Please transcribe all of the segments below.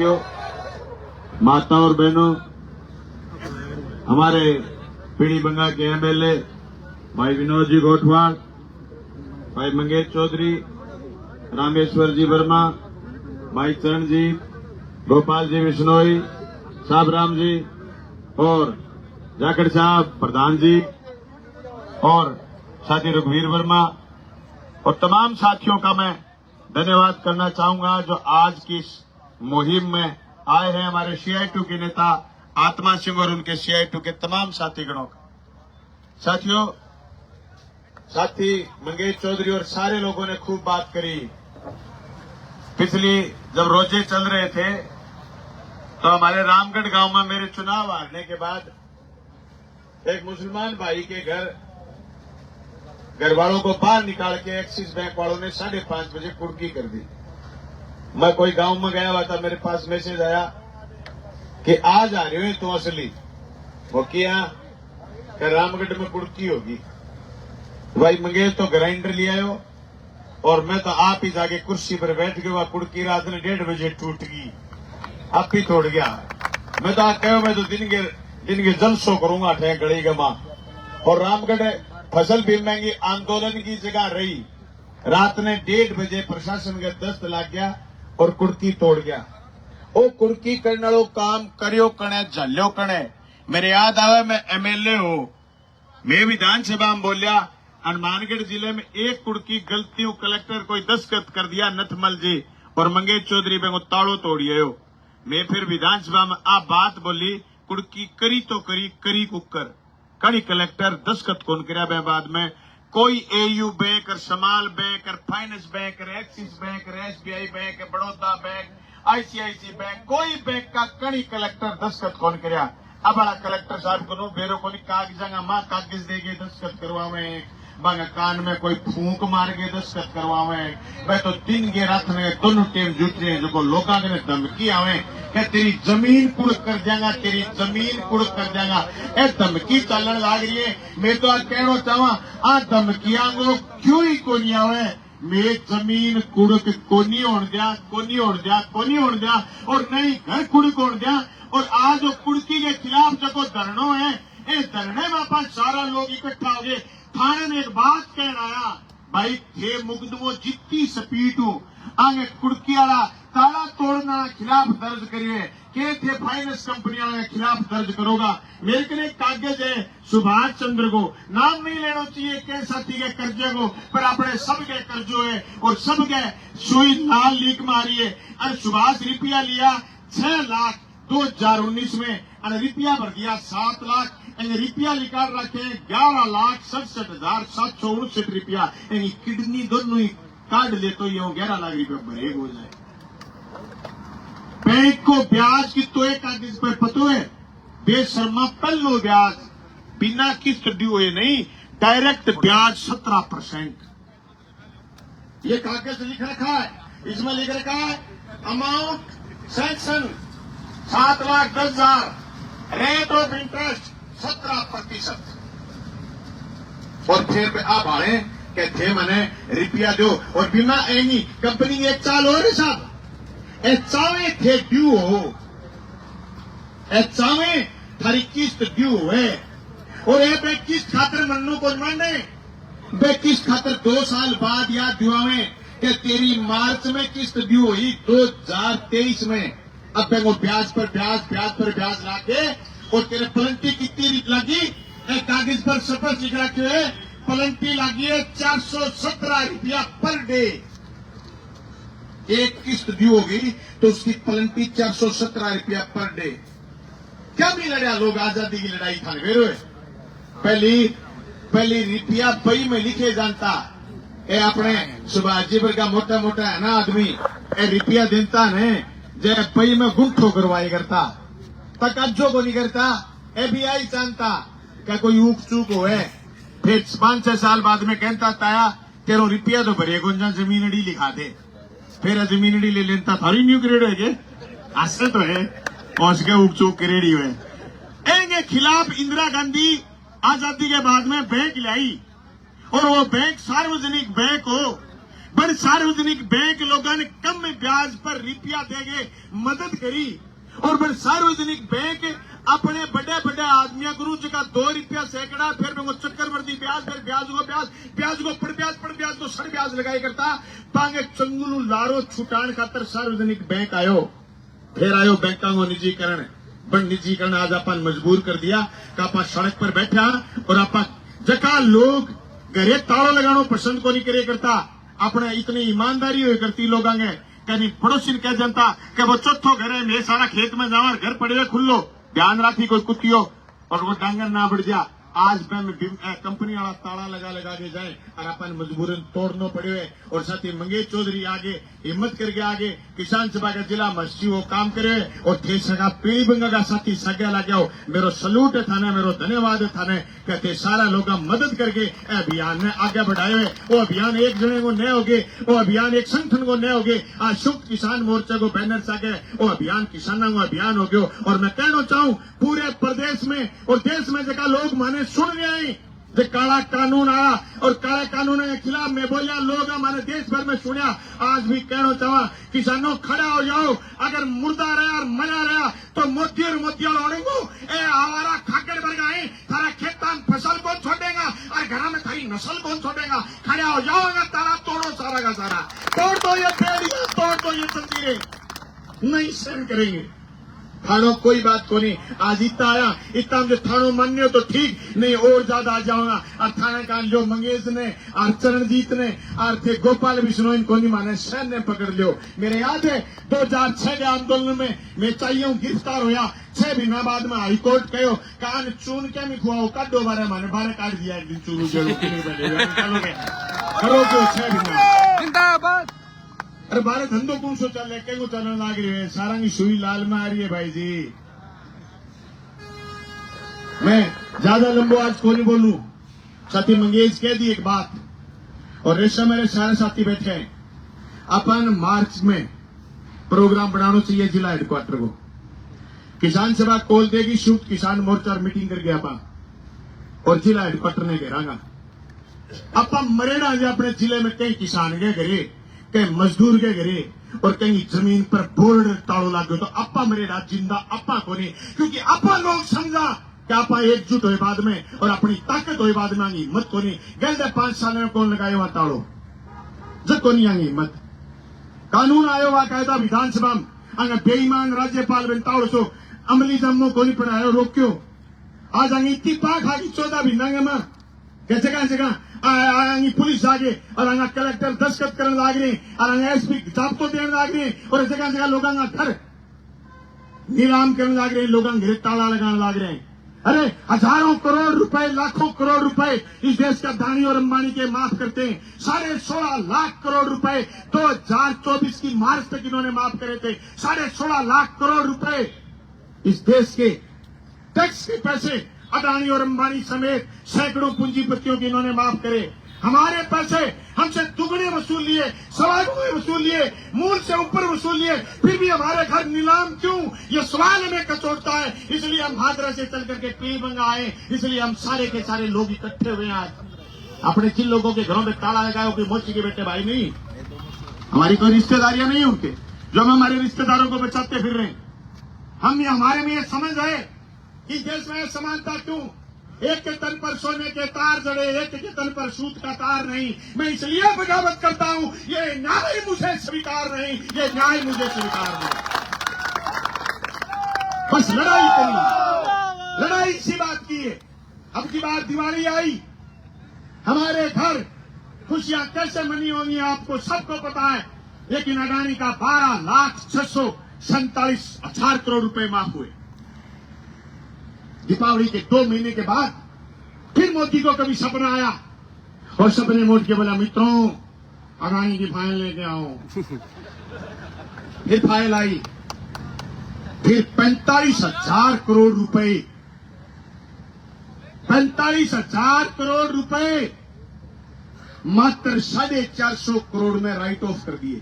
साथियों, माता और बहनों, हमारे पीड़ी बंगा के एमएलए भाई विनोद जी गोठवाड़, भाई मंगेश चौधरी, रामेश्वर जी वर्मा, भाई चरण जी, गोपाल जी बिश्नोई, साहब राम जी और जाखड़ साहब प्रधान जी और साथी रघुवीर वर्मा और तमाम साथियों का मैं धन्यवाद करना चाहूंगा जो आज की इस मुहिम में आए हैं। हमारे CI2 के नेता आत्मा सिंह और उनके CI2 के तमाम साथीगणों का। साथियों, साथी मंगेश चौधरी और सारे लोगों ने खूब बात करी। पिछली जब रोजे चल रहे थे तो हमारे रामगढ़ गांव में मेरे चुनाव हारने के बाद एक मुसलमान भाई के घर वालों को बाहर निकाल के एक्सिस बैंक वालों ने 5:30 बजे कुर्की कर दी। मैं कोई गांव में गया हुआ था, मेरे पास मैसेज आया कि आज आ रहे हो तो असली वो किया रामगढ़ में कुर्की होगी। भाई मंगेश तो ग्राइंडर ले आयो और मैं तो आप ही जाके कुर्सी पर बैठ गया। वह कुर्की रात ने 1:30 बजे टूट गई, आप ही तोड़ गया। मैं तो कहो मैं तो दिन के जलसों करूंगा ठे गड़ी गमा। और रामगढ़ फसल बीमा की आंदोलन की जगह रही, रात ने 1:30 बजे प्रशासन के दस्त लग गया और कुर्की तोड़ गया। वो कुर्की करने वालों काम करियो कणे झल्यो कणे। मेरे याद आवे मैं MLA हो, मैं विधानसभा में बोलिया हनुमानगढ़ जिले में एक कुर्की गलतियों कलेक्टर कोई दस्तखत कर दिया नथमल जी और मंगेश चौधरी में ताड़ो तोड़ियो। मैं फिर विधानसभा में आ बात बोली, कुर्की करी तो करी कुकर कड़ी कलेक्टर दस्तखत कौन कर बाद में कोई AU बैंक और समाल बैंक और फाइनेंस बैंक और एक्सिस बैंक और SBI bank Baroda bank ICICI bank कोई बैंक का कड़ी कलेक्टर दस्तखत कौन कर। अब बड़ा कलेक्टर साहब को बेरो को कागजा मां कागज देके दस्तखत करवावे, बांगा कान में कोई फूंक मार के दस्तखत करवावे। मैं तो दिन के रात में दोनों टीम जुटे जो लोगों ने धमकी आवे कि तेरी जमीन कुड़ कर जाएगा, तेरी जमीन कुड़ कर जाएगा। ए धमकी चलन लग रही है। मैं तो कहना चाहवा आ धमकियां को क्यों ही को नहीं आवे। मैं जमीन कुड़क को नहीं होने दिया और नहीं घर कुड़क होने दिया। और आज जो कुड़की के खिलाफ जो धरनो है, इस धरने में अपन सारा लोग इकट्ठा हो गए। थाने में एक बात कह रहा भाई थे मुकदमो जितनी स्पीड हूं आगे कुड़की वाला ताला तोड़ना खिलाफ दर्ज करिए के थे फाइनेंस कंपनी के खिलाफ दर्ज करोगा। मेरे के लिए कागज है सुभाष चंद्र को नाम नहीं लेना चाहिए के साथी के कर्जे को, पर अपने सबके कर्जो है और सबके सुई लाल लीक मारी है। और सुभाष रुपया लिया 6 लाख 2019 में और रुपया भर दिया 7 लाख। रुपया निकाल रखे 11,67,759 रुपया। किडनी दोनों ही काट ले तो ये 11 लाख रुपया भरे हो जाए। बैंक को ब्याज की तो एक कागज पर पतो है बेशर्मा पहलो ब्याज बिना किस्त ड्यू हुए नहीं, डायरेक्ट ब्याज 17%। ये कागज लिख रखा है, इसमें लिख रखा है amount sanction 7,10,000, rate of interest 17%। और फिर आप आए कि थे मैंने रुपया दो और बिना एनी कंपनी के 1 साल हो रहे साहब चावे थे ड्यू हो, चावे थारी किस्त ड्यू है। और ये बे किस्त खातर मनो को माने बे किस्त खातर 2 साल बाद याद दिवावे कि तेरी मार्च में किस्त ड्यू हुई 2023 में। अब बे वो ब्याज पर ब्याज लाके और तेरे पलंटी कितनी लगी एक कागज पर स्पष्ट लिख रखे है पलंटी लगी है 417 रुपया पर डे। एक किस्त ड्यू होगी तो उसकी पलंटी 417 रुपया पर डे। क्या भी लड़ा लोग आजादी की लड़ाई था वेरो पहली रुपया बई में लिखे जानता ए अपने सुभाष जी पर का मोटा है ना आदमी ए रुपया देता ने जय बई में गुंठो करवाई करता तकज्जो को नहीं करता। FBI जानता क्या कोई ऊक चूक हो है। फिर 5-6 साल बाद में कहता ताया तेरो रुपया तो भरे गुंजा जमीनड़ी लिखा दे। फिर जमीनड़ी ले लेता थारी न्यू ग्रेड है के आसे तो है और उसके ऊक चूक ग्रेड ही है। इनके खिलाफ इंदिरा गांधी आजादी के बाद में बैंक लाई और वो बैंक सार्वजनिक बैंक हो बड़े सार्वजनिक बैंक लोगों ने कम ब्याज पर रुपया देके मदद करी और बड़े सार्वजनिक बैंक अपने बड़े बड़े आदमियों गुरु जी का 2 रुपया सैकड़ा फिर वो चक्रवर्ती ब्याज फिर ब्याज को पड़ ब्याज को सड़ ब्याज लगाया करता पांगे चंगुलू लारो छुटान खातर सार्वजनिक बैंक आयो फिर आयो बैंकों को निजीकरण बन निजीकरण आज अपन मजबूर कर दिया कि आप सड़क पर बैठा और आप जका लोग घरे ताला लगाना पसंद को नहीं करे करता अपने इतनी ईमानदारी हुई करती लोगों ने कभी पड़ोसी कह जनता कि वो चौथो घर है मैं सारा खेत में जावा घर पड़े हुए खुल्लो ध्यान राखी कोई कुत्तियों और वो डांगर ना बढ़ जा आज कंपनी वाला ताला लगा के जाए और अपन मजबूरन तोड़ना पड़े और साथ ही मंगेश चौधरी आगे हिम्मत करके आगे किसान सभा का जिला मस्ती वो काम करे और थे सगा पीढ़ी बंगा का साथी सगे लगे हो मेरो सलूट है थाने मेरो धन्यवाद है थाने कहते सारा लोग मदद करके अभियान ने आगे बढ़ाए हुए वो अभियान एक जने को नए होगे वो अभियान एक संगठन को नए होगे आज संयुक्त किसान मोर्चा को बैनर सागे वो अभियान किसानों को अभियान हो गयो और मैं कहना चाहूँ पूरे प्रदेश में और देश में जगह लोग माने सुन गए जो काला कानून आया और काले कानून के खिलाफ मैं बोलिया लोग हमारे देश भर में सुनिया आज भी कहना चाहवा किसानों खड़ा हो जाओ अगर मुर्दा रहा और मरा रहा तो मोती और मोतिया लौड़ेंगे ए हमारा खाकर वर्ग आए थारा खेत में फसल कौन छोड़ेगा और घर में थारी नस्ल कौन छोड़ेगा खड़ा हो जाओगा तारा तोड़ो सारा का सारा तोड़ दो ये पेड़ियां तोड़ दो ये जंजीरें नहीं सहन करेंगे थानो कोई बात को नहीं आज इतना आया इतना मुझे थानो मान्य तो ठीक नहीं और ज्यादा आ जाऊंगा और थाना का जो मंगेश ने और चरणजीत ने और थे गोपाल विष्णु इनको नहीं माने सैन ने पकड़ लियो मेरे याद है 2006 के आंदोलन में मैं चाहिए हूँ गिरफ्तार होया 6 महीना बाद में हाईकोर्ट कहो कान चून के मी खुआओ काटो बारे माने बारे काट दिया एक दिन चूरू जेल करो 6 महीना जिंदाबाद अरे बारे धंधो कौन सो चल रहे को चलने लग रही है सारा की सुई लाल में आ रही है भाई जी मैं ज्यादा लंबो आज को नहीं बोलूं साथी मंगेश कह दी एक बात और रेशा मेरे सारे साथी बैठे हैं अपन मार्च में प्रोग्राम बनाना चाहिए जिला हेडक्वार्टर को किसान सभा खोल देगी संयुक्त किसान मोर्चा मीटिंग करके अपन और जिला हेडक्वार्टर ने घेरांगा अपन मरेना जो अपने जिले में कई किसान के घरे कहीं मजदूर के घरे और कहीं जमीन पर बोर्ड ताड़ो लाग गयो तो अपा मरेड़ा जिंदा अपा को नहीं क्योंकि अपा लोग समझा कि आपा एकजुट हुए बाद में और अपनी ताकत हुए बाद में आंगी हिम्मत को नहीं गए 5 साल में कौन लगाए वहां ताड़ो जब को नहीं आंगी हिम्मत कानून आयो वा कायदा विधानसभा में बेईमान राज्यपाल बन ताड़ो सो अमली जम्मो को नहीं पढ़ायो रोक्यो आज आंगी इतनी पाक आगी 14 भिन्नांगे में जगह जगह पुलिस आगे और कलेक्टर दस्तखत करने लाग रहे और एसपी जाब्तो देने लाग रहे और जगह जगह लोगों का घर नीलाम करने लाग रहे लोगों घरे ताला लगाने लाग रहे अरे हजारों करोड़ रुपए लाखों करोड़ रुपए इस देश का दानी और अंबानी के माफ करते हैं 16.5 लाख करोड़ रुपए 2024 की मार्च तक इन्होंने माफ करे थे 16.5 लाख करोड़ रुपए इस देश के टैक्स के पैसे अदानी और अंबानी समेत सैकड़ों पूंजीपतियों के इन्होंने माफ करे हमारे पैसे हमसे दुगने वसूल लिए 1.25 गुने वसूल लिए मूल से ऊपर वसूल लिए फिर भी हमारे घर नीलाम क्यों ये सवाल हमें कचोटता है इसलिए हम हादरा से चल करके पीलीबंगा आए इसलिए हम सारे के सारे लोग इकट्ठे हुए हैं आज अपने जिन लोगों के घरों में ताला लगाया कोई मोची के बेटे भाई नहीं हमारी कोई रिश्तेदारियां नहीं उनके जो हम हमारे रिश्तेदारों को बचाते फिर रहे हम हमारे में ये समझ आए कि देश में समानता क्यों एक के तन पर सोने के तार जड़े एक के तन पर सूत का तार नहीं मैं इसलिए बगावत करता हूं ये न्याय मुझे स्वीकार नहीं ये न्याय मुझे स्वीकार नहीं बस लड़ाई करी लड़ाई इसी बात की है अब की बार दिवाली आई हमारे घर खुशियां कैसे मनी होंगी आपको सबको पता है लेकिन अडानी का 12,647,000 करोड़ रुपए माफ हुए दीपावली के 2 महीने के बाद फिर मोदी को कभी सपना आया और सपने मोड़ के बोला मित्रों अडानी की फाइल लेके आओ फिर फाइल आई फिर 45,000 करोड़ रुपए 45,000 करोड़ रुपए मात्र 450 करोड़ में राइट ऑफ कर दिए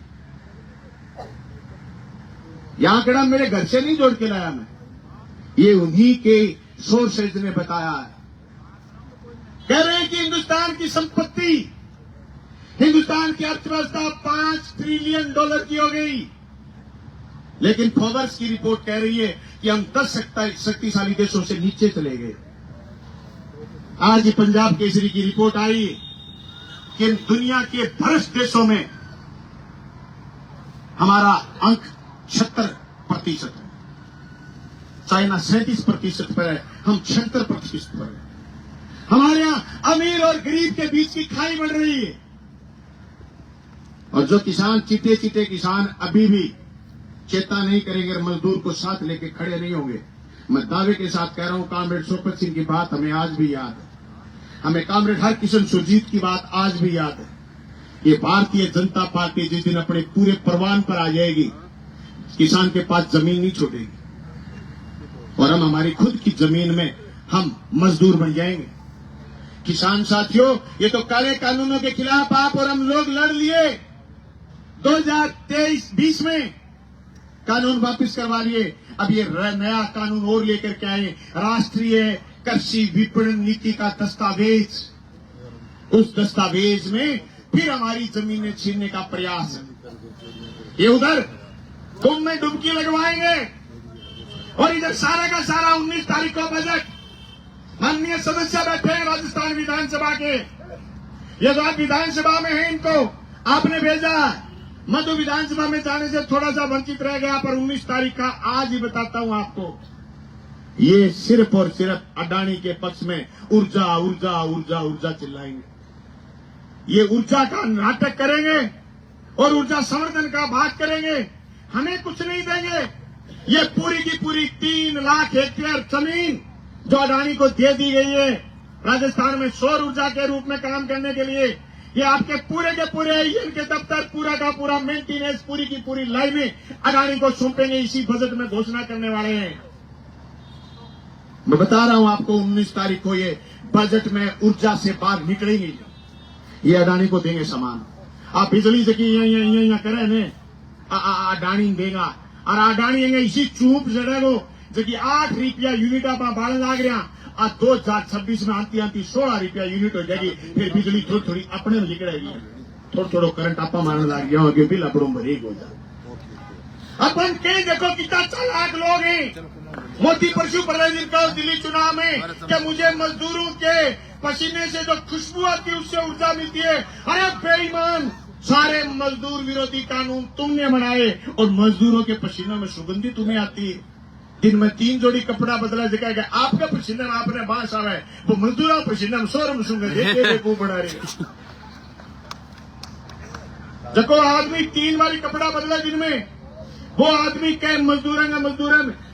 यहां कड़ा मेरे घर से नहीं जोड़ के लाया मैं ये उन्हीं के सोर्सेज ने बताया है कह रहे हैं कि हिंदुस्तान की संपत्ति हिंदुस्तान की अर्थव्यवस्था $5 ट्रिलियन की हो गई, लेकिन फोर्ब्स की रिपोर्ट कह रही है कि हम 10 शक्तिशाली देशों से नीचे चले गए। आज ही पंजाब केसरी की रिपोर्ट आई कि दुनिया के भ्रष्ट देशों में हमारा अंक 76% है, चाइना 37% पर है, हम 76% पर है। हमारे यहां अमीर और गरीब के बीच की खाई बढ़ रही है, और जो किसान चीटे चीटे किसान अभी भी चेता नहीं करेंगे, मजदूर को साथ लेके खड़े नहीं होंगे। मैं दावे के साथ कह रहा हूं, कॉमरेड सोपत सिंह की बात हमें आज भी याद है, हमें कॉमरेड हरकिशन सुरजीत की बात आज भी याद है। ये भारतीय जनता पार्टी जिस दिन अपने पूरे परवान पर आ जाएगी, किसान के पास जमीन नहीं छोड़ेगी, और हम हमारी खुद की जमीन में हम मजदूर बन जाएंगे। किसान साथियों, ये तो काले कानूनों के खिलाफ आप और हम लोग लड़ लिए, 2023-20 में कानून वापस करवा लिए। अब ये नया कानून और लेकर के आए, राष्ट्रीय कृषि विपणन नीति का दस्तावेज। उस दस्तावेज में फिर हमारी जमीनें छीनने का प्रयास है। ये उधर कुंभ में डुबकी लगवाएंगे, और इधर सारा का सारा 19 तारीख को बजट। माननीय सदस्य बैठे हैं राजस्थान विधानसभा के, ये जो विधानसभा में है, इनको आपने भेजा मधु विधानसभा में जाने से थोड़ा सा वंचित रह गया, पर 19 तारीख का आज ही बताता हूं आपको, ये सिर्फ और सिर्फ अडानी के पक्ष में ऊर्जा ऊर्जा ऊर्जा ऊर्जा चिल्लाएंगे। ये ऊर्जा का नाटक करेंगे और ऊर्जा संवर्धन का बात करेंगे, हमें कुछ नहीं देंगे। ये पूरी की पूरी 3 लाख हेक्टेयर जमीन जो अडानी को दे दी गई है राजस्थान में सौर ऊर्जा के रूप में काम करने के लिए, ये आपके पूरे के पूरे इनके दफ्तर, पूरा का पूरा मेंटेनेंस, पूरी की पूरी लाइनें अडानी को सौंपेंगे, इसी बजट में घोषणा करने वाले हैं। मैं बता रहा हूं आपको, 19 तारीख को ये बजट में ऊर्जा से बाहर निकलेंगे, ये अडानी को देंगे सामान। आप बिजली से की यहाँ करें ने अडानी देगा, और अडानी इसी चूप जड़ेगो जो कि 8 रुपया यूनिट आप बाढ़ लाग रहा, 2026 में आती 16 रुपया यूनिट हो जाएगी। फिर बिजली थोड़ी थोड़ी अपने निकलेगी, थोड़ा करंट आपा मारने लग गया हो, बिल अपनों भरेग हो जाए। अपन कहीं देखो कितना चालाक लोग हैं। मोदी परसों प्रधानमंत्री का दिल्ली चुनाव में कि मुझे मजदूरों के पसीने से जो खुशबू आती है उससे ऊर्जा मिलती है। अरे बेईमान, सारे मजदूर विरोधी कानून तुमने बनाए और मजदूरों के पसीनों में सुगंधी तुम्हें आती है। दिन में 3 जोड़ी कपड़ा बदला दिखाएगा, आपका पसीना में आपने बांस आवे, वो मजदूरों पसीना में सोरम सुंगे देखो बना रहे। जको आदमी 3 बारी कपड़ा बदला दिन में, वो आदमी के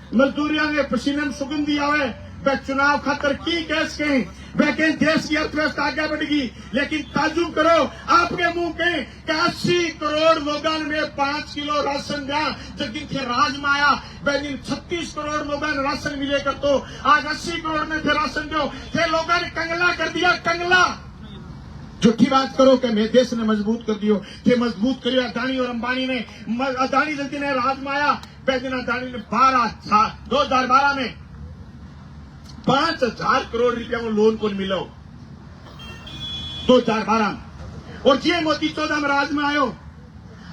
मजदूरिया में पसीने में सुगंधी आवे, वह चुनाव खातर की कैस कहें, वह कहें देश की अर्थव्यवस्था आगे बढ़ेगी। लेकिन ताजुब करो, आपके मुंह कहें कि 80 करोड़ लोगों में 5 किलो राशन दिया, जब दिन थे राज में आया वह दिन 36 करोड़ लोगों ने राशन मिले कर, तो आज 80 करोड़ ने थे राशन दो, थे लोगों ने कंगला कर दिया, कंगला। झूठी बात करो कि मैं देश ने मजबूत कर दियो, थे मजबूत करियो अडानी और अंबानी ने। अडानी जल्दी ने राज में आया, वह दिन अडानी ने 2012 में 5000 करोड़ रुपया को लोन को मिलो 2012 में, और जी मोदी 14 में राज में आयो।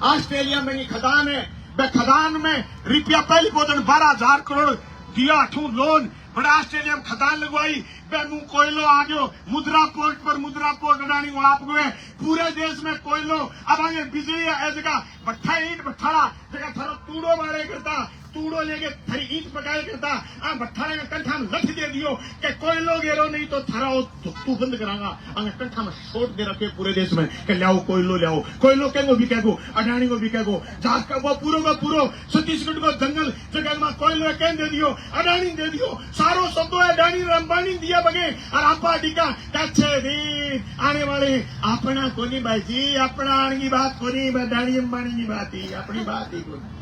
ऑस्ट्रेलिया में खदान है, वह खदान में रुपया पहली बोतल 12,000 करोड़ दिया लोन, बड़ा ऑस्ट्रेलिया में खदान लगवाई, वह कोयलो आ गयो, मुद्रा पोर्ट अडानी आप गए, पूरे देश में कोयलो। अब आगे बिजली जगह भट्ठा ईंट भट्ठाड़ा जगह थारो तूड़ो मारे करता, तूड़ो लेके थारी ईंट पकाए करता, भट्ठाड़े में कंठा में लठ दे दियो कि कोयलो गेरो नहीं तो थारा तू बंद करांगा, अंगे कंठा में छोड़ दे रखे पूरे देश में कि लाओ कोयलो लाओ। कोयलो केगो भी कहगो, अडानी को भी कहगो, जहां का वो पूरो छत्तीसगढ़ को जंगल जगह में कोयलो कह दे दियो, अडानी दे दियो, सारो शब्दों अडानी और अंबानी दिया बगे, और आपा टीका कच्छे दिन आने वाले अपना कोनी भाई जी, अपना आने की बात कोनी, अडानी अंबानी की बात ही, अपनी बात ही कोनी।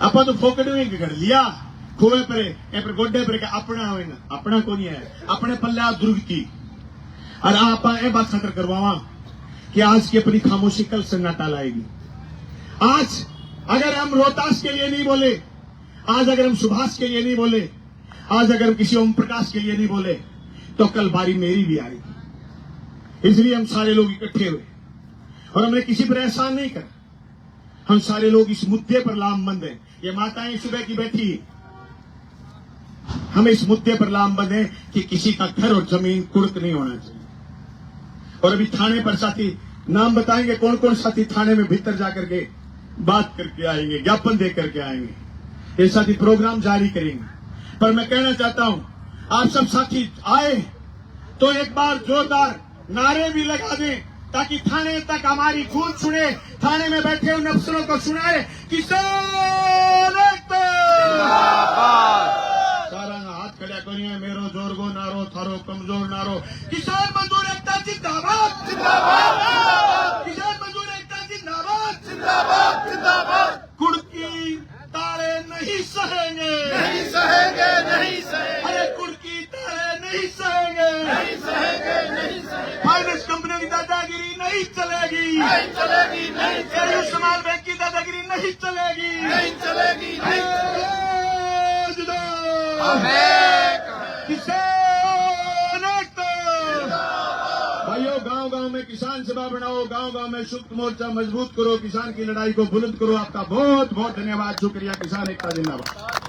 आपा तो फोकड़ में कर लिया, खुए पर गोड्डे पर अपना होगा, अपना कोनी है, अपने पल्ले आप दुर्ग की। और आप बात खतर करवावा कि आज की अपनी खामोशी कल सन्नाटा लाएगी। आज अगर हम रोहतास के लिए नहीं बोले, आज अगर हम सुभाष के लिए नहीं बोले, आज अगर हम किसी ओम प्रकाश के लिए नहीं बोले, तो कल बारी मेरी भी आएगी। इसलिए हम सारे लोग इकट्ठे हुए, और हमने किसी पर एहसान नहीं करा। हम सारे लोग इस मुद्दे पर लामबंद हैं। ये माताएं सुबह की बैठी, हमें इस मुद्दे पर लामबंद है कि किसी का घर और जमीन कुर्क नहीं होना चाहिए। और अभी थाने पर साथी नाम बताएंगे, कौन कौन साथी थाने में भीतर जाकर के बात करके आएंगे, ज्ञापन दे करके आएंगे। ये साथी प्रोग्राम जारी करेंगे। पर मैं कहना चाहता हूं, आप सब साथी आए तो एक बार जोरदार नारे भी लगा दें, ताकि थाने तक हमारी गूंज सुने, थाने में बैठे उन अफसरों को सुनाए, किसान एकता। सारा हाथ खड़ा करिए, मेरो जोरगो नारो, थारो कमजोर नारो। किसान मजदूर एकता जिंदाबाद, जिंदाबाद। किसान मजदूर एकता जिंदाबाद, जिंदाबाद, जिंदाबाद। कुर्की तारे नहीं सहेंगे, नहीं सहेंगे, नहीं सहेंगे। अरे कुर्की तारे नहीं सहेंगे, नहीं सहेंगे, नहीं सहेंगे। फाइनेंस कंपनी की दादागिरी नहीं चलेगी, नहीं चलेगी, नहीं चलेगी। समाल बैंक की दादागिरी नहीं चलेगी, नहीं चलेगी, नहीं चलेगी। किसान एकता। भाइयों, गांव-गांव में किसान सभा बनाओ, गांव-गांव में शुक्त मोर्चा मजबूत करो, किसान की लड़ाई को बुलंद करो। आपका बहुत बहुत धन्यवाद, शुक्रिया। किसान एकता जिंदाबाद।